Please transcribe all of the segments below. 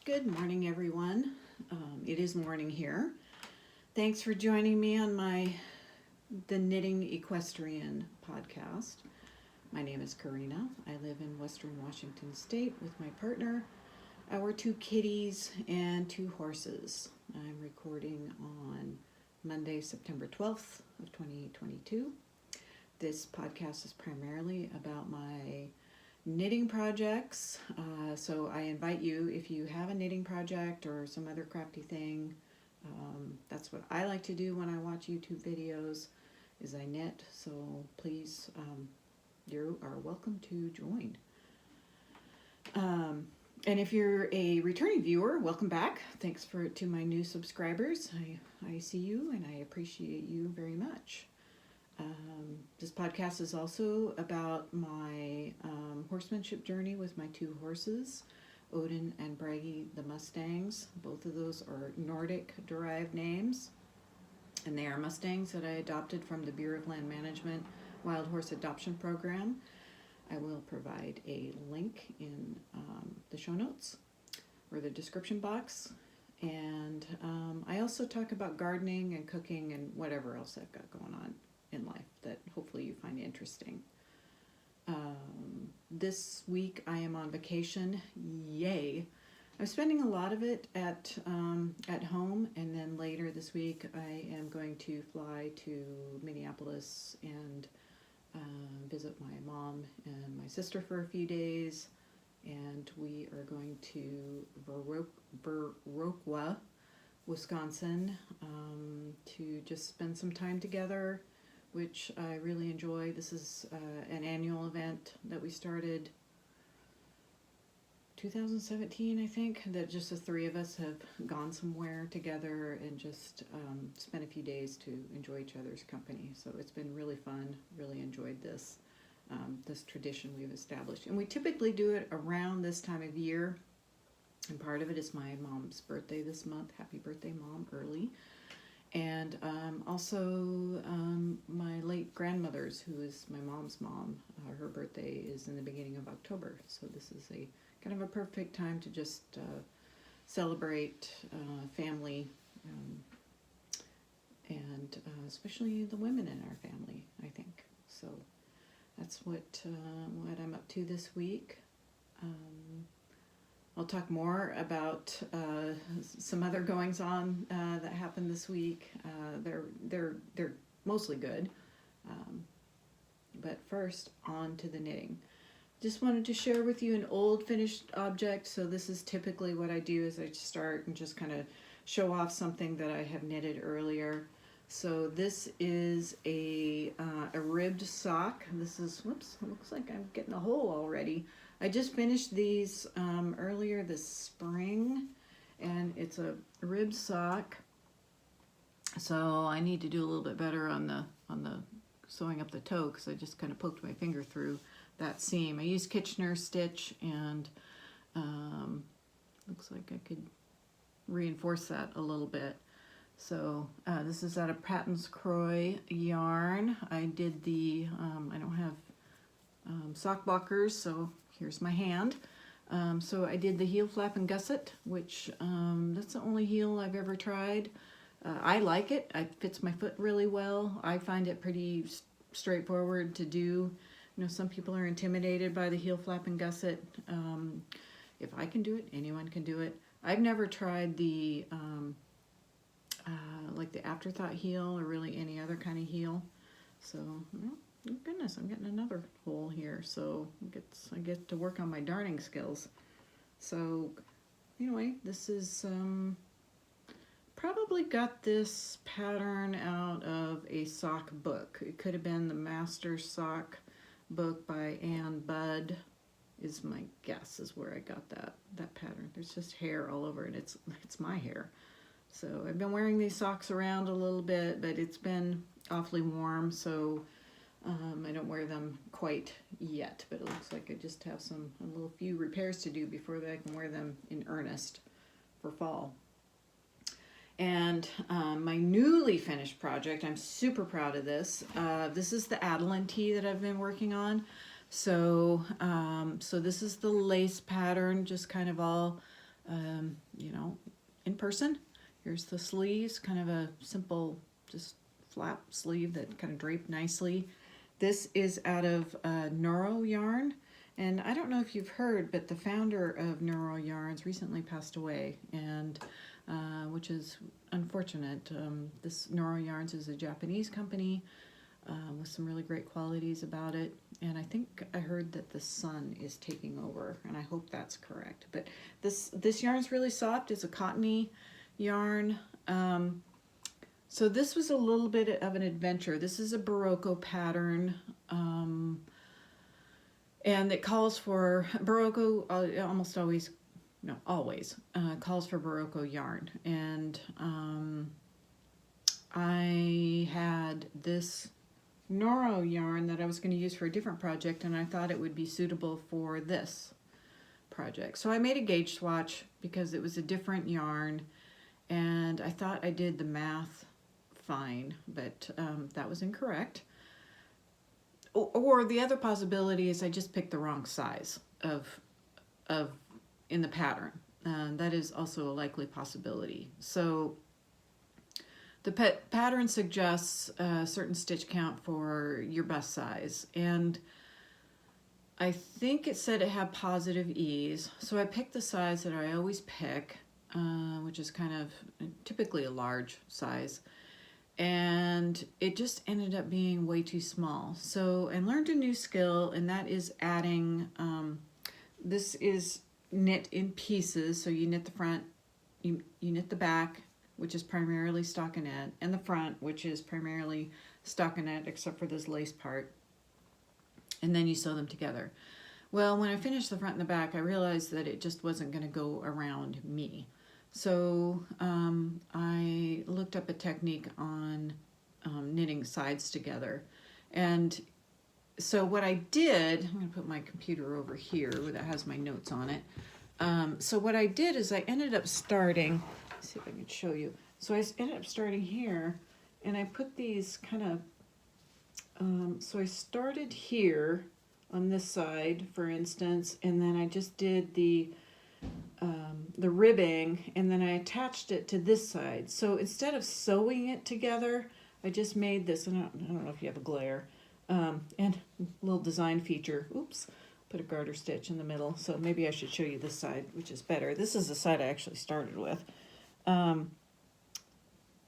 Good morning, everyone. It is morning here. Thanks for joining me on the Knitting Equestrian podcast. My name is Karina. I live in Western Washington State with my partner, our 2 kitties, and 2 horses. I'm recording on Monday, September 12th of 2022. This podcast is primarily about my knitting projects, so I invite you, if you have a knitting project or some other crafty thing, that's what I like to do when I watch YouTube videos, is I knit, so please, you are welcome to join. And if you're a returning viewer, welcome back. Thanks to my new subscribers. I see you and I appreciate you very much. This podcast is also about my horsemanship journey with my 2 horses, Odin and Bragi the Mustangs. Both of those are Nordic-derived names, and they are Mustangs that I adopted from the Bureau of Land Management Wild Horse Adoption Program. I will provide a link in the show notes or the description box. And I also talk about gardening and cooking and whatever else I've got going on in life that hopefully you find interesting. This week I am on vacation. Yay! I'm spending a lot of it at home, and then later this week I am going to fly to Minneapolis and visit my mom and my sister for a few days, and we are going to Berroco, Wisconsin, to just spend some time together, which I really enjoy. This is an annual event that we started 2017, I think, that just the 3 of us have gone somewhere together and just spent a few days to enjoy each other's company. So it's been really fun, really enjoyed this tradition we've established. And we typically do it around this time of year, and part of it is my mom's birthday this month. Happy birthday, Mom, early. And also my late grandmother's, who is my mom's mom, her birthday is in the beginning of October. So this is a kind of a perfect time to just celebrate family, and especially the women in our family, I think. So that's what I'm up to this week. I'll talk more about some other goings on that happened this week. They're mostly good, but first on to the knitting. Just wanted to share with you an old finished object. So this is typically what I do, is I start and just kind of show off something that I have knitted earlier. So this is a ribbed sock. This is, whoops, it looks like I'm getting a hole already. I just finished these earlier this spring, and it's a ribbed sock. So I need to do a little bit better on the sewing up the toe, because I just kind of poked my finger through that seam. I used Kitchener stitch, and looks like I could reinforce that a little bit. So this is out of Paton Kroy yarn. I did the, I don't have sock blockers, so here's my hand. So I did the heel flap and gusset, which that's the only heel I've ever tried. I like it. It fits my foot really well. I find it pretty straightforward to do. You know, some people are intimidated by the heel flap and gusset. If I can do it, anyone can do it. I've never tried the like the afterthought heel, or really any other kind of heel. So, well, oh goodness, I'm getting another hole here. So I get to work on my darning skills. So anyway, this is probably got this pattern out of a sock book. It could have been the Master Sock book by Ann Budd, is my guess, is where I got that pattern. There's just hair all over it. It's my hair. So I've been wearing these socks around a little bit, but it's been awfully warm, so I don't wear them quite yet. But it looks like I just have a little few repairs to do before I can wear them in earnest for fall. And my newly finished project, I'm super proud of this. This is the Adelyn tee that I've been working on. So this is the lace pattern, just kind of all you know, in person. Here's the sleeves, kind of a simple, just flap sleeve that kind of draped nicely. This is out of Noro yarn. And I don't know if you've heard, but the founder of Noro Yarns recently passed away, and which is unfortunate. This Noro Yarns is a Japanese company with some really great qualities about it. And I think I heard that the son is taking over, and I hope that's correct. But this yarn is really soft. It's a cottony yarn. So this was a little bit of an adventure. This is a Berroco pattern. And it calls for Berroco, almost always, no, always, calls for Berroco yarn. And I had this Noro yarn that I was going to use for a different project, and I thought it would be suitable for this project. So I made a gauge swatch because it was a different yarn, and I thought I did the math fine, but that was incorrect. Or the other possibility is I just picked the wrong size of in the pattern. That is also a likely possibility. So the pattern suggests a certain stitch count for your best size, and I think it said it had positive ease. So I picked the size that I always pick, which is kind of typically a large size. And it just ended up being way too small. So I learned a new skill, and that is adding, this is knit in pieces. So you knit the front, you knit the back, which is primarily stockinette, and the front, which is primarily stockinette, except for this lace part. And then you sew them together. Well, when I finished the front and the back, I realized that it just wasn't going to go around me. So I looked up a technique on knitting sides together. And so what I did, I'm going to put my computer over here that has my notes on it. So what I did is I ended up starting, let's see if I can show you. So I ended up starting here, and I put these kind of, so I started here on this side, for instance, and then I just did the ribbing, and then I attached it to this side. So instead of sewing it together, I just made this, and I don't know if you have a glare, and a little design feature. Oops, put a garter stitch in the middle. So maybe I should show you this side, which is better. This is the side I actually started with.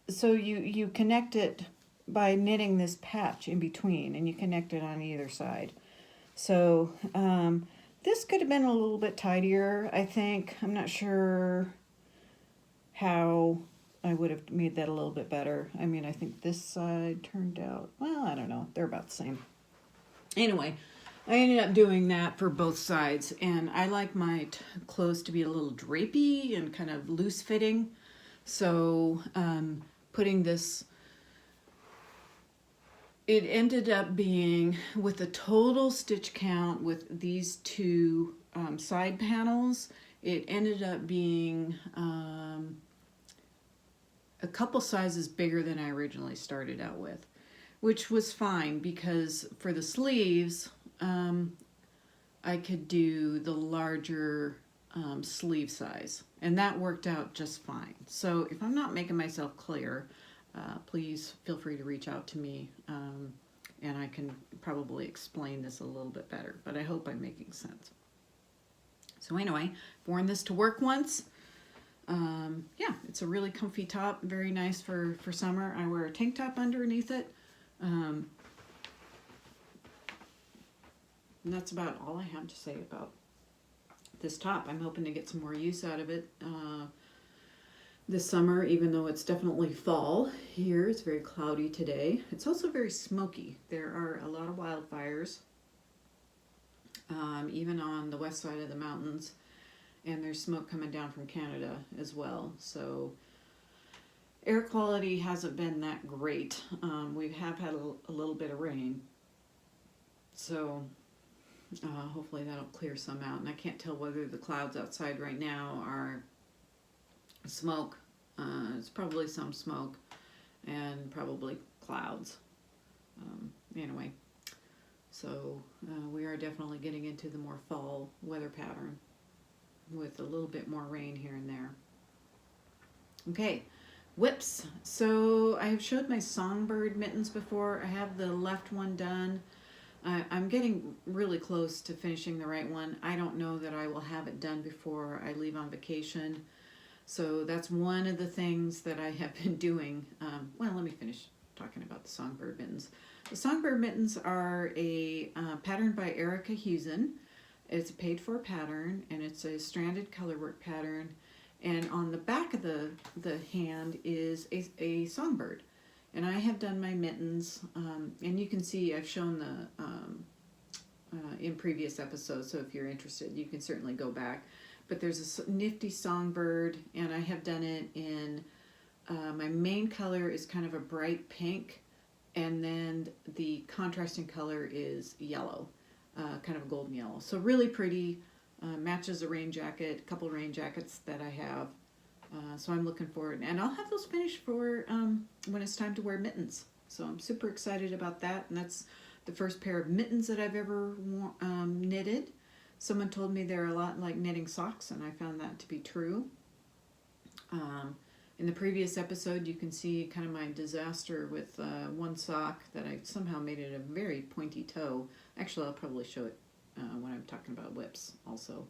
So you connect it by knitting this patch in between, and you connect it on either side. So this could have been a little bit tidier, I think. I'm not sure how I would have made that a little bit better. I mean, I think this side turned out, well, I don't know. They're about the same. Anyway, I ended up doing that for both sides, and I like my clothes to be a little drapey and kind of loose fitting. So putting this, it ended up being, with a total stitch count with these two side panels, it ended up being a couple sizes bigger than I originally started out with, which was fine because for the sleeves, I could do the larger sleeve size, and that worked out just fine. So if I'm not making myself clear, please feel free to reach out to me, and I can probably explain this a little bit better, but I hope I'm making sense. So anyway, worn this to work once. Yeah, it's a really comfy top, very nice for summer. I wear a tank top underneath it. And that's about all I have to say about this top. I'm hoping to get some more use out of it this summer, even though it's definitely fall here. It's very cloudy today. It's also very smoky. There are a lot of wildfires, even on the west side of the mountains, and there's smoke coming down from Canada as well. So air quality hasn't been that great. We have had a little bit of rain, so hopefully that'll clear some out. And I can't tell whether the clouds outside right now are smoke. It's probably some smoke and probably clouds. Anyway, so we are definitely getting into the more fall weather pattern. with a little bit more rain here and there. Okay, whips. So I have showed my Songbird mittens before. I have the left one done. I'm getting really close to finishing the right one. I don't know that I will have it done before I leave on vacation. So that's one of the things that I have been doing. Well, let me finish talking about the Songbird mittens. The Songbird mittens are a pattern by Erica Heusel. It's a paid-for pattern, and it's a stranded colorwork pattern. And on the back of the hand is a songbird. And I have done my mittens, and you can see I've shown the in previous episodes, so if you're interested, you can certainly go back. But there's a nifty songbird, and I have done it in, my main color is kind of a bright pink, and then the contrasting color is yellow, kind of a golden yellow. So really pretty, matches a rain jacket, a couple rain jackets that I have. So I'm looking forward, and I'll have those finished for when it's time to wear mittens. So I'm super excited about that, and that's the first pair of mittens that I've ever knitted. Someone told me they're a lot like knitting socks, and I found that to be true. In the previous episode, you can see kind of my disaster with one sock that I somehow made it a very pointy toe. Actually, I'll probably show it when I'm talking about whips also.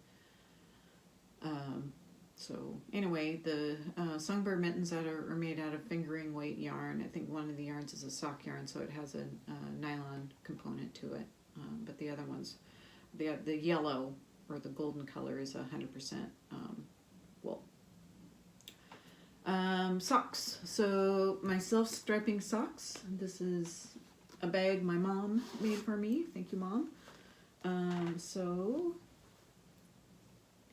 So anyway, the Songbird mittens that are made out of fingering weight yarn. I think one of the yarns is a sock yarn, so it has a nylon component to it. But the other ones, the yellow or the golden color is 100% wool. Socks. So my self-striping socks. This is a bag my mom made for me. Thank you, Mom. So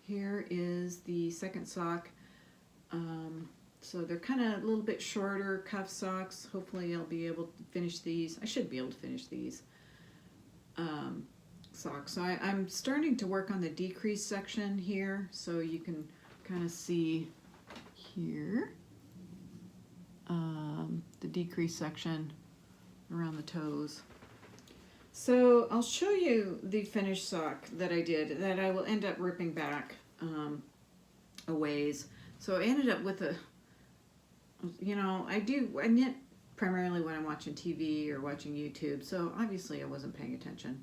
here is the second sock. So they're kind of a little bit shorter cuff socks. Hopefully I'll be able to finish these. I should be able to finish these socks. So I'm starting to work on the decrease section here, so you can kind of see here the decrease section around the toes. So I'll show you the finished sock that I did that I will end up ripping back a ways. So I ended up with a, you know, I knit primarily when I'm watching TV or watching YouTube, so obviously I wasn't paying attention.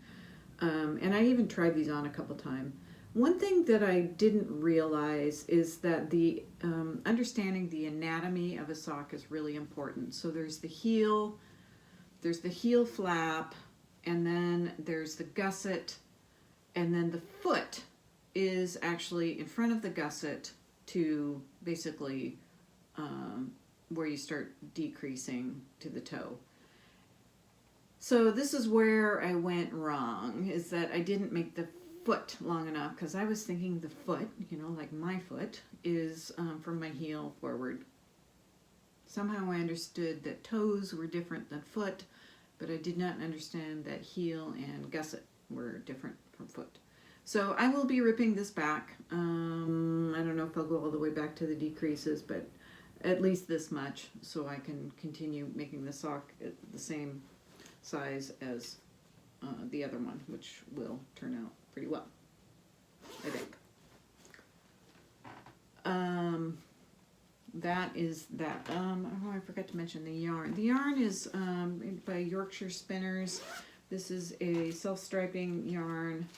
And I even tried these on a couple times. One thing that I didn't realize is that the understanding the anatomy of a sock is really important. So there's the heel flap, and then there's the gusset, and then the foot is actually in front of the gusset to basically where you start decreasing to the toe. So this is where I went wrong, is that I didn't make the foot long enough, because I was thinking the foot, you know, like my foot, is from my heel forward. Somehow I understood that toes were different than foot, but I did not understand that heel and gusset were different from foot. So I will be ripping this back. I don't know if I'll go all the way back to the decreases, but at least this much, so I can continue making the sock at the same size as the other one, which will turn out pretty well, I think. That is that. Oh, I forgot to mention the yarn. The yarn is made by Yorkshire Spinners. This is a self-striping yarn.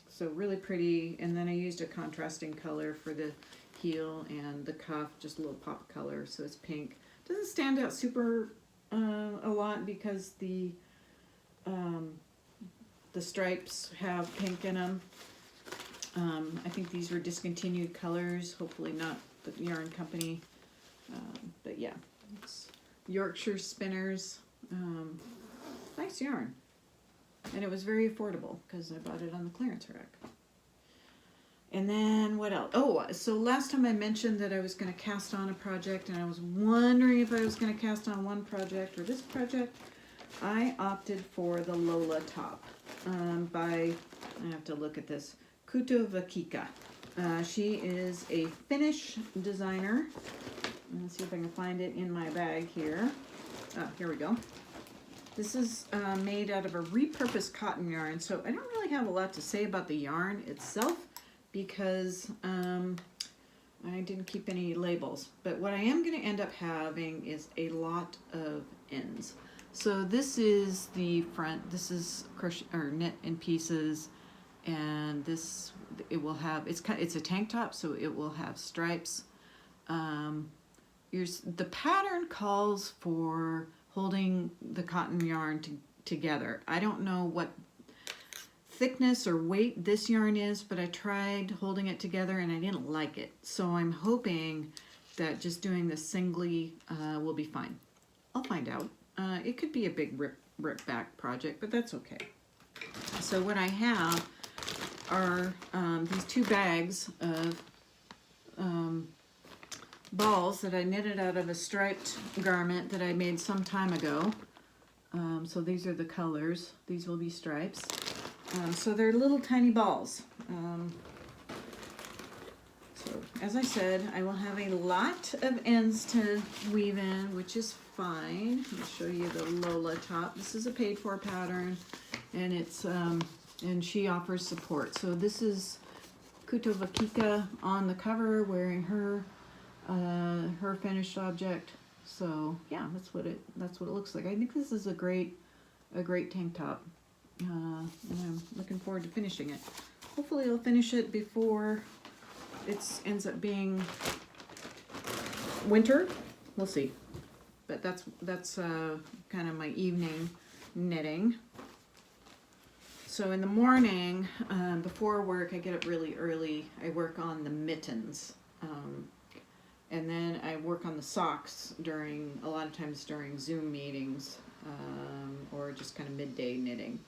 So really pretty. And then I used a contrasting color for the heel and the cuff, just a little pop of color, so it's pink. Doesn't stand out super a lot because the stripes have pink in them. I think these were discontinued colors, hopefully not the yarn company, but yeah, it's Yorkshire Spinners. Nice yarn, and it was very affordable because I bought it on the clearance rack. And then what else? Oh, so last time I mentioned that I was going to cast on a project, and I was wondering if I was going to cast on one project or this project. I opted for the Lola top by, I have to look at this, Kutovakika. She is a Finnish designer. Let's see if I can find it in my bag here. Oh, here we go. This is made out of a repurposed cotton yarn, so I don't really have a lot to say about the yarn itself, because I didn't keep any labels. But what I am going to end up having is a lot of ends. So this is the front. This is crochet or knit in pieces, and this it will have. It's a tank top, so it will have stripes. The pattern calls for holding the cotton yarn together. I don't know what thickness or weight this yarn is, but I tried holding it together and I didn't like it. So I'm hoping that just doing this singly will be fine. I'll find out. It could be a big rip back project, but that's okay. So what I have are these 2 bags of balls that I knitted out of a striped garment that I made some time ago. So these are the colors. These will be stripes. So they're little tiny balls. So as I said, I will have a lot of ends to weave in, which is fine. I'll show you the Lola top. This is a paid for pattern, and it's and she offers support. So this is Kutovakika on the cover wearing her finished object. So yeah, that's what it looks like. I think this is a great tank top. And I'm looking forward to finishing it. Hopefully I'll finish it before it ends up being winter. We'll see. But that's kind of my evening knitting. So in the morning, before work, I get up really early. I work on the mittens. And then I work on the socks a lot of times during Zoom meetings, or just kind of midday knitting.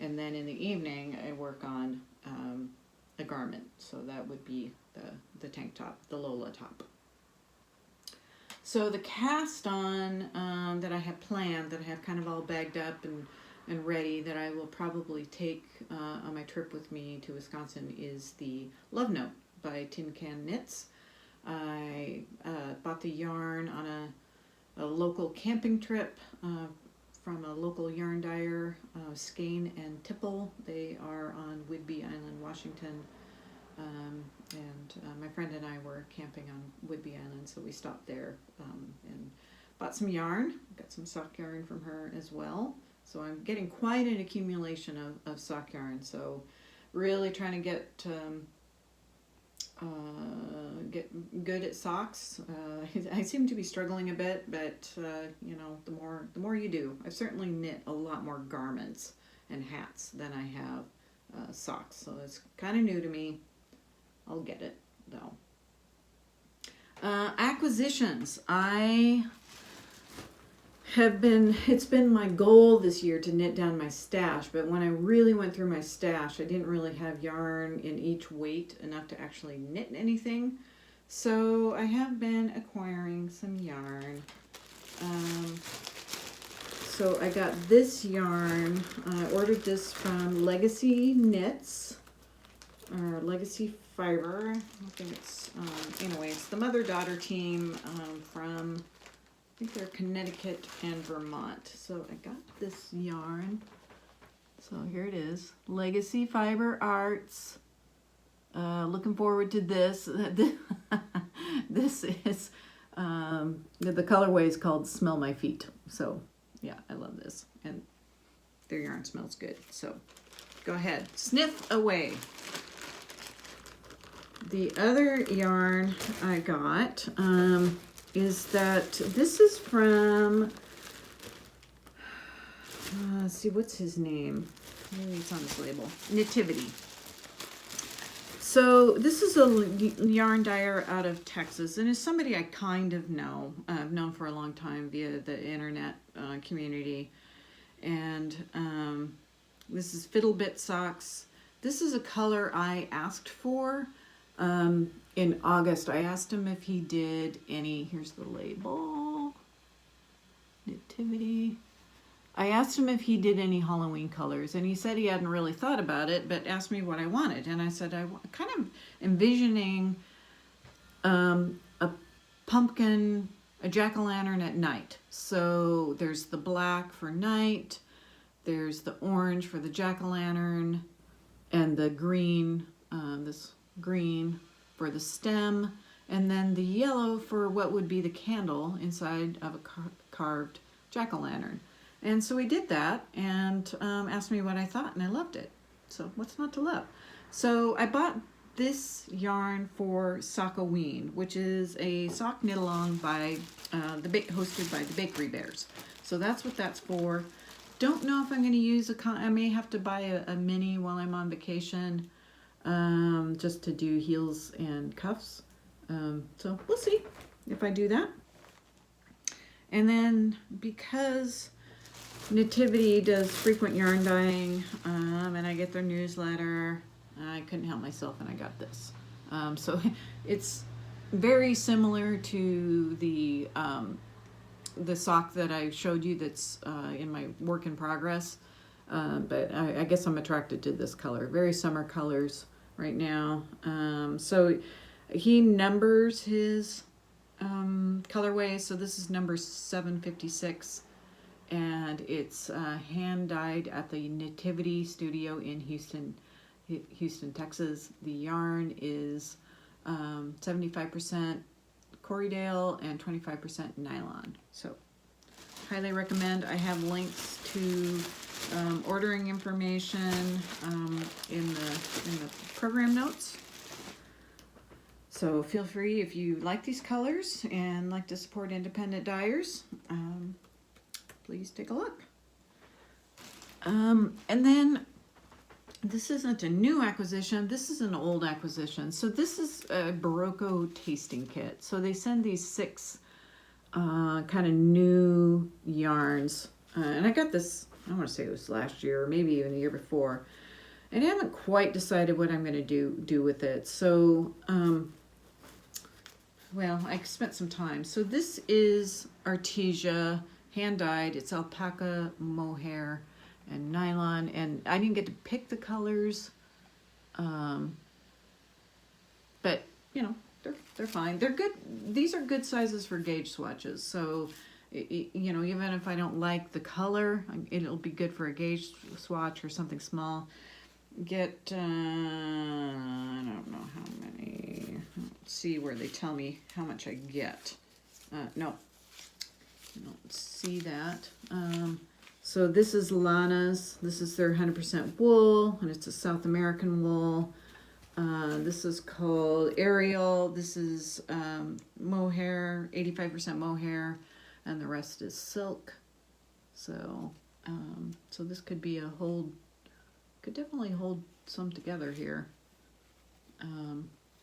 And then in the evening, I work on a garment. So that would be the tank top, the Lola top. So the cast on that I have planned, that I have kind of all bagged up and ready, that I will probably take on my trip with me to Wisconsin, is the Lovenote by TinCan Knits. I bought the yarn on a local camping trip from a local yarn dyer, Skein Tipple. They are on Whidbey Island, Washington. And my friend and I were camping on Whidbey Island, so we stopped there and bought some yarn. Got some sock yarn from her as well. So I'm getting quite an accumulation of sock yarn. So really trying to get good at socks. I seem to be struggling a bit, but you know, the more you do. I've certainly knit a lot more garments and hats than I have socks, so it's kind of new to me. I'll get it though. Acquisitions. It's been my goal this year to knit down my stash, but when I really went through my stash, I didn't really have yarn in each weight enough to actually knit anything. So I have been acquiring some yarn. So I got this yarn. I ordered this from Legacy Knits, or Legacy Fiber. I think it's, anyway, it's the mother-daughter team from, I think they're Connecticut and Vermont. So I got this yarn. So here it is, Legacy Fiber Arts. Looking forward to this. This is, the colorway is called Smell My Feet. So yeah, I love this. And their yarn smells good. So go ahead, sniff away. The other yarn I got is that this is from, let's see, what's his name? Maybe it's on this label. Nativity. So this is a yarn dyer out of Texas, and is somebody I kind of know. I've known for a long time via the internet community. And this is Fiddle Bit Socks. This is a color I asked for in August. I asked him if he did any, here's the label, Nativity. I asked him if he did any Halloween colors, and he said he hadn't really thought about it, but asked me what I wanted. And I said, I'm kind of envisioning a pumpkin, a jack-o'-lantern at night. So there's the black for night, there's the orange for the jack-o'-lantern, and the green, this green for the stem, and then the yellow for what would be the candle inside of a carved jack-o'-lantern. And so we did that, and asked me what I thought, and I loved it. So what's not to love? So I bought this yarn for Sockoween, which is a sock knit along by hosted by the Bakery Bears. So that's what that's for. Don't know if I'm going to use I may have to buy a mini while I'm on vacation, just to do heels and cuffs. So we'll see if I do that. And then because Nativity does frequent yarn dyeing, and I get their newsletter, I couldn't help myself and I got this. So it's very similar to the sock that I showed you that's in my work in progress. But I guess I'm attracted to this color. Very summer colors right now. So he numbers his colorways. So this is number 756. And it's hand dyed at the Nativity Studio in Houston, Texas. The yarn is 75% Corriedale and 25% nylon. So highly recommend. I have links to ordering information in the program notes. So feel free, if you like these colors and like to support independent dyers, please take a look. And then this isn't a new acquisition. This is an old acquisition. So this is a Berroco tasting kit. So they send these 6 kind of new yarns. And I got this, I want to say it was last year or maybe even the year before. And I haven't quite decided what I'm going to do with it. So, well, I spent some time. So this is Artesia hand dyed. It's alpaca, mohair, and nylon. And I didn't get to pick the colors, but you know, they're fine. They're good. These are good sizes for gauge swatches. So you know, even if I don't like the color, it'll be good for a gauge swatch or something small. Get I don't know how many. Let's see where they tell me how much I get. No. I don't see that. So this is Lana's. This is their 100% wool, and it's a South American wool. This is called Ariel. This is mohair, 85% mohair, and the rest is silk. So, so this could be could definitely hold some together here.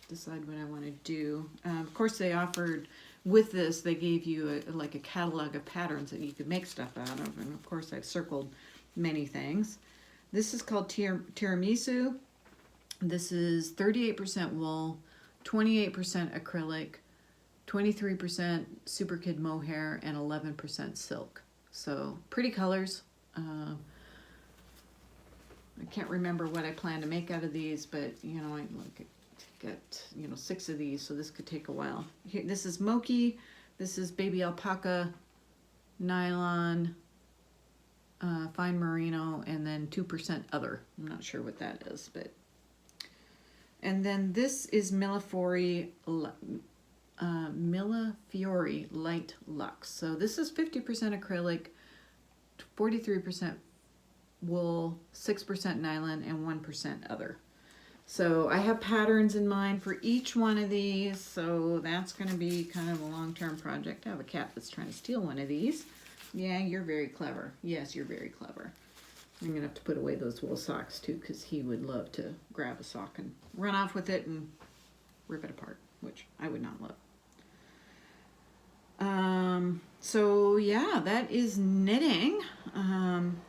Decide what I want to do. Of course, they offered. With this, they gave you like a catalog of patterns that you could make stuff out of. And of course, I've circled many things. This is called tiramisu. This is 38% wool, 28% acrylic, 23% Super Kid mohair, and 11% silk. So pretty colors. I can't remember what I plan to make out of these, but you know, I got 6 of these, so this could take a while. Here, this is Moki, this is baby alpaca, nylon, fine merino, and then 2% other. I'm not sure what that is, but. And then this is Millefiori Light Luxe. So this is 50% acrylic, 43% wool, 6% nylon, and 1% other. So I have patterns in mind for each one of these, so that's going to be kind of a long-term project. I have a cat that's trying to steal one of these. Yeah, you're very clever. Yes, you're very clever. I'm going to have to put away those wool socks too, because he would love to grab a sock and run off with it and rip it apart, which I would not love. So yeah, that is knitting.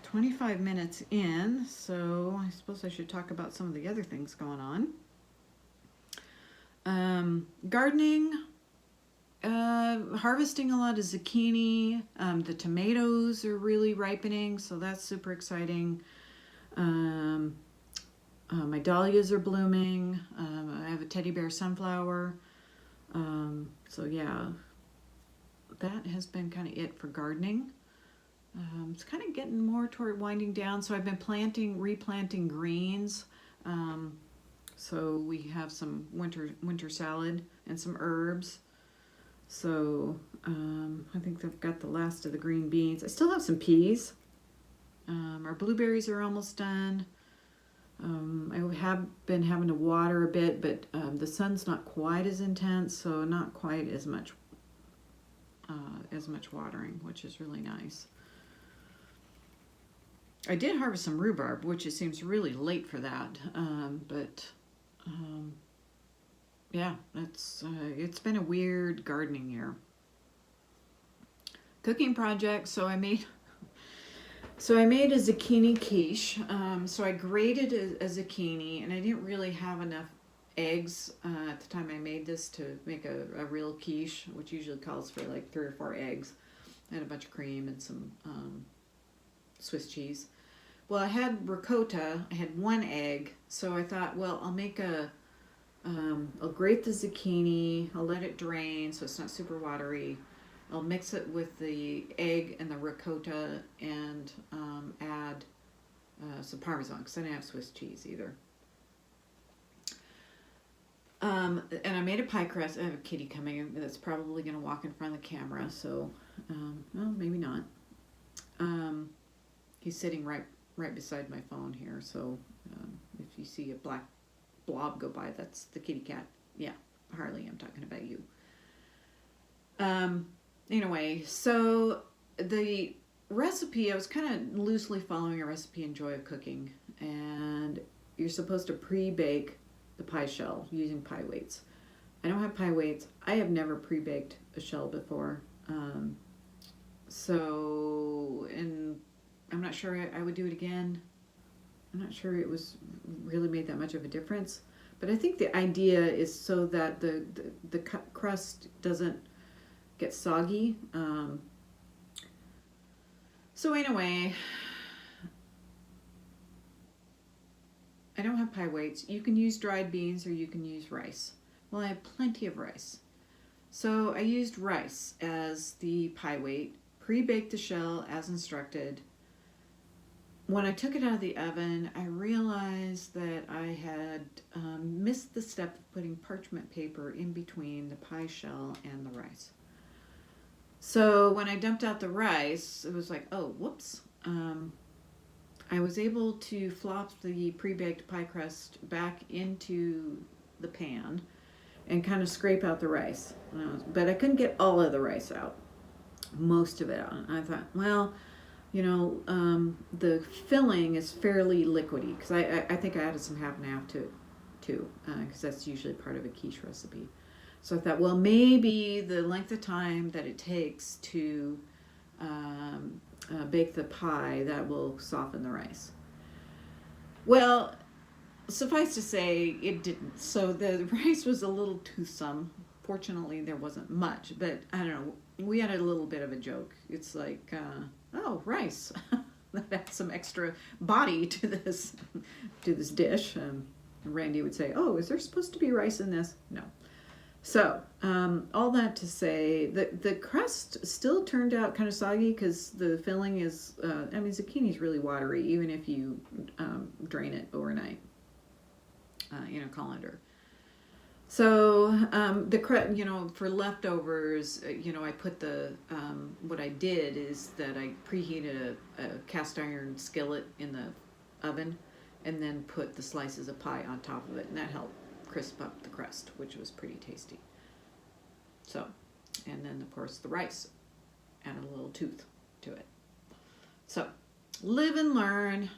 25 minutes in, so I suppose I should talk about some of the other things going on. Gardening, harvesting a lot of zucchini. The tomatoes are really ripening, so that's super exciting. My dahlias are blooming. I have a teddy bear sunflower. So yeah, that has been kind of it for gardening. It's kind of getting more toward winding down, so I've been replanting greens So we have some winter salad and some herbs. So I think I've got the last of the green beans. I still have some peas. Our blueberries are almost done. I have been having to water a bit, but the sun's not quite as intense, so not quite as much watering, which is really nice. I did harvest some rhubarb, which it seems really late for that, but yeah, it's been a weird gardening year. Cooking project. So I made a zucchini quiche. So I grated a zucchini, and I didn't really have enough eggs at the time I made this to make a real quiche, which usually calls for like 3 or 4 eggs. I had a bunch of cream and some Swiss cheese. Well, I had ricotta. I had 1 egg, so I thought, well, I'll grate the zucchini. I'll let it drain so it's not super watery. I'll mix it with the egg and the ricotta and add some Parmesan, because I didn't have Swiss cheese either. And I made a pie crust. I have a kitty coming in that's probably going to walk in front of the camera, so, well, maybe not. He's sitting right beside my phone here, so if you see a black blob go by, that's the kitty cat. Yeah, Harley, I'm talking about you. Anyway, so the recipe, I was kind of loosely following a recipe in Joy of Cooking, and you're supposed to pre-bake the pie shell using pie weights. I don't have pie weights. I have never pre-baked a shell before. And I'm not sure I would do it again. I'm not sure it was really made that much of a difference. But I think the idea is so that the crust doesn't get soggy. So anyway, I don't have pie weights. You can use dried beans or you can use rice. Well, I have plenty of rice. So I used rice as the pie weight, pre-baked the shell as instructed. When I took it out of the oven, I realized that I had missed the step of putting parchment paper in between the pie shell and the rice. So when I dumped out the rice, it was like, oh, whoops. I was able to flop the pre-baked pie crust back into the pan and kind of scrape out the rice. But I couldn't get all of the rice out, most of it out. And I thought, well, the filling is fairly liquidy, because I think I added some half and half to it too, because that's usually part of a quiche recipe. So I thought, well, maybe the length of time that it takes to bake the pie, that will soften the rice. Well, suffice to say, it didn't. So the rice was a little toothsome. Fortunately, there wasn't much, but I don't know. We had a little bit of a joke. It's like, oh, rice. That adds some extra body to this dish. Randy would say, oh, is there supposed to be rice in this? No. So, all that to say, the crust still turned out kind of soggy because the filling is, zucchini is really watery, even if you drain it overnight in a colander. So, for leftovers, I put what I did is that I preheated a cast iron skillet in the oven and then put the slices of pie on top of it, and that helped crisp up the crust, which was pretty tasty. So, and then of course the rice added a little tooth to it. So, live and learn.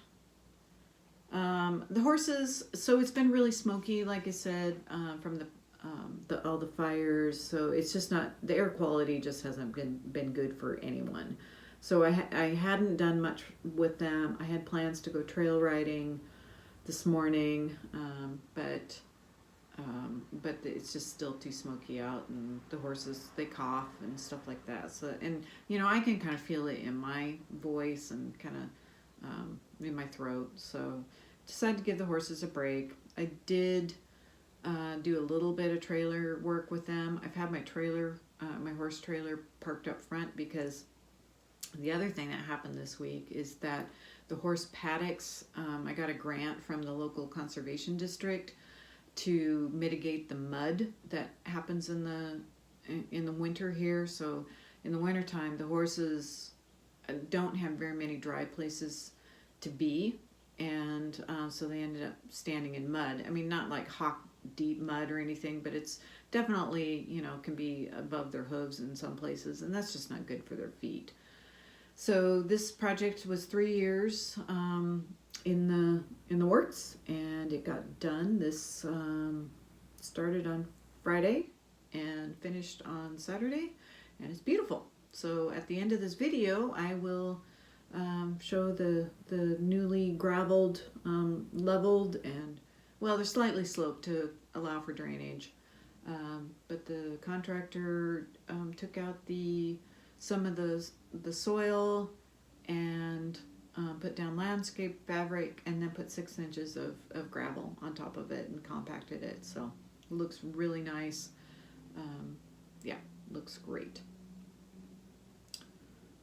The horses, so it's been really smoky, like I said, from all the fires. So it's just not, the air quality just hasn't been good for anyone. So I hadn't done much with them. I had plans to go trail riding this morning, but it's just still too smoky out, and the horses, they cough and stuff like that. So, and I can kind of feel it in my voice and kind of in my throat. So decided to give the horses a break. I did do a little bit of trailer work with them. I've had my horse trailer parked up front, because the other thing that happened this week is that the horse paddocks, I got a grant from the local conservation district to mitigate the mud that happens in the winter here. So in the wintertime, the horses don't have very many dry places to be, and so they ended up standing in mud. I mean, not like hot deep mud or anything, but it's definitely, can be above their hooves in some places, and that's just not good for their feet. So this project was 3 years in the works, and it got done. This started on Friday and finished on Saturday, and it's beautiful. So at the end of this video, I will show the newly graveled, leveled, and well, they're slightly sloped to allow for drainage. But the contractor took out some of the soil and put down landscape fabric, and then put 6 inches of gravel on top of it and compacted it. So it looks really nice. Yeah, looks great.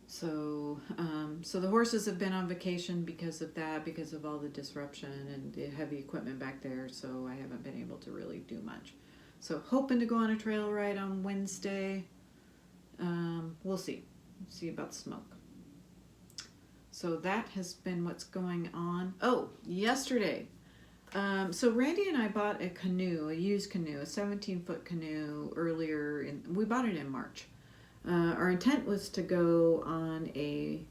So the horses have been on vacation because of that, because of all the disruption and the heavy equipment back there. So I haven't been able to really do much. So hoping to go on a trail ride on Wednesday. We'll see about the smoke. So that has been what's going on. Oh, yesterday. So Randy and I bought a canoe, a used canoe, a 17-foot canoe earlier. We bought it in March. Our intent was to go on a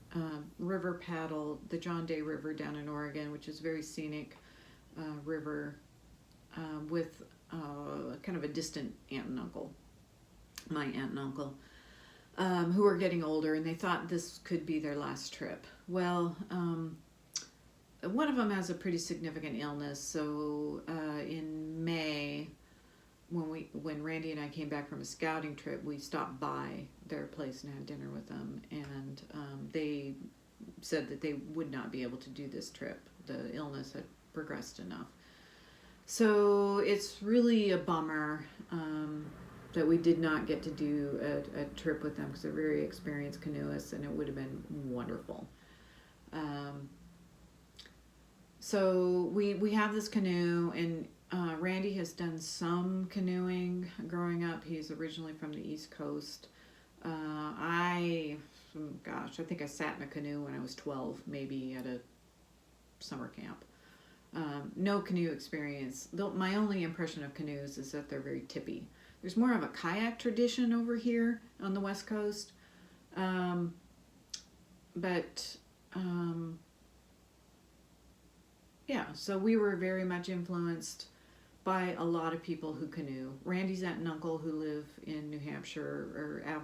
river paddle, the John Day River down in Oregon, which is a very scenic river with kind of a distant aunt and uncle, my aunt and uncle, who are getting older, and they thought this could be their last trip. Well, one of them has a pretty significant illness, so in May, when Randy and I came back from a scouting trip, we stopped by their place and had dinner with them, and they said that they would not be able to do this trip. The illness had progressed enough. So it's really a bummer that we did not get to do a trip with them, because they're very experienced canoeists, and it would have been wonderful. So we have this canoe, and Randy has done some canoeing growing up. He's originally from the East Coast. I think I sat in a canoe when I was 12, maybe at a summer camp. No canoe experience. My only impression of canoes is that they're very tippy. There's more of a kayak tradition over here on the West Coast. Yeah, so we were very much influenced by a lot of people who canoe. Randy's aunt and uncle, who live in New Hampshire, have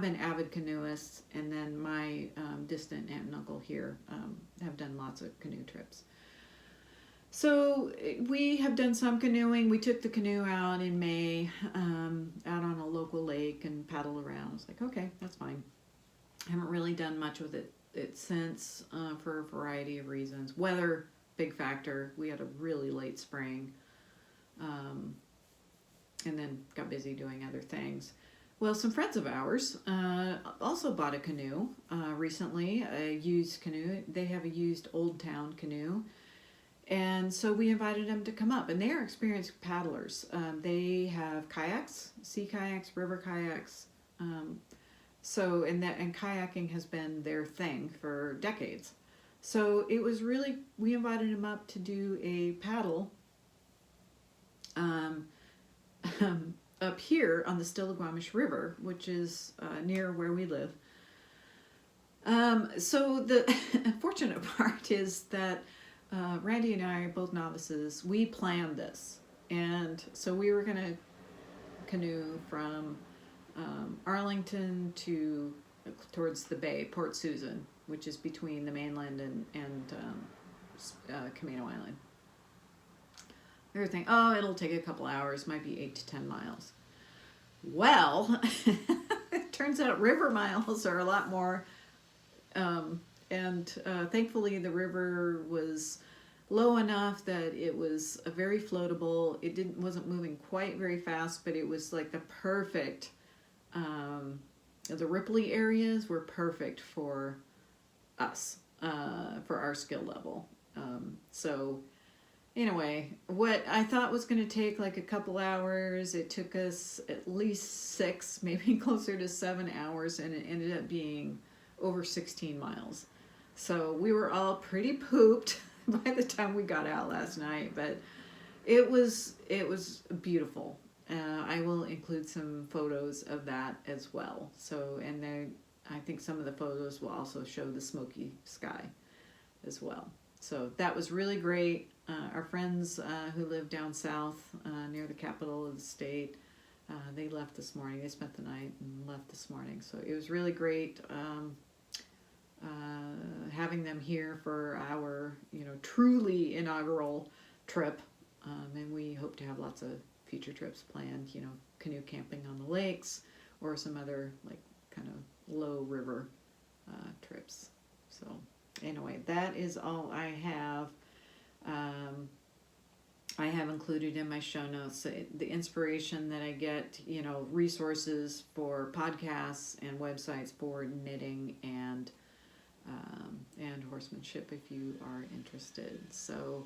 been avid canoeists, and then my distant aunt and uncle here have done lots of canoe trips. So we have done some canoeing. We took the canoe out in May, out on a local lake, and paddled around. I was like, okay, that's fine. I haven't really done much with it since for a variety of reasons. Weather, big factor. We had a really late spring, and then got busy doing other things. Well, some friends of ours also bought a canoe recently, a used canoe. They have a used Old Town canoe. And so we invited them to come up, and they are experienced paddlers. They have kayaks, sea kayaks, river kayaks. And kayaking has been their thing for decades. So it was really, we invited them up to do a paddle up here on the Stillaguamish River, which is near where we live. So the unfortunate part is that Randy and I are both novices. We planned this, and so we were going to canoe from Arlington towards the bay, Port Susan, which is between the mainland and Canoe Island. We were thinking, it'll take a couple hours, might be 8 to 10 miles. Well, it turns out river miles are a lot more. Thankfully the river was low enough that it was very floatable. It wasn't moving quite very fast, but it was like the perfect, the ripply areas were perfect for us, for our skill level. So Anyway, what I thought was going to take like a couple hours, it took us at least 6, maybe closer to 7 hours, and it ended up being over 16 miles. So we were all pretty pooped by the time we got out last night, but it was beautiful. I will include some photos of that as well. So, and then I think some of the photos will also show the smoky sky as well. So that was really great. Our friends who live down south near the capital of the state, they left this morning. They spent the night and left this morning. So it was really great having them here for our, truly inaugural trip. And we hope to have lots of future trips planned, canoe camping on the lakes or some other like kind of low river trips. So anyway, that is all I have. I have included in my show notes the inspiration that I get, resources for podcasts and websites for knitting and horsemanship if you are interested. So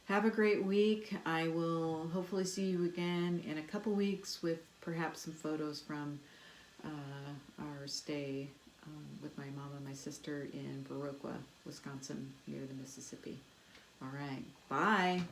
have a great week. I will hopefully see you again in a couple weeks with perhaps some photos from our stay with my mom and my sister in Berroco, Wisconsin, near the Mississippi. All right. Bye.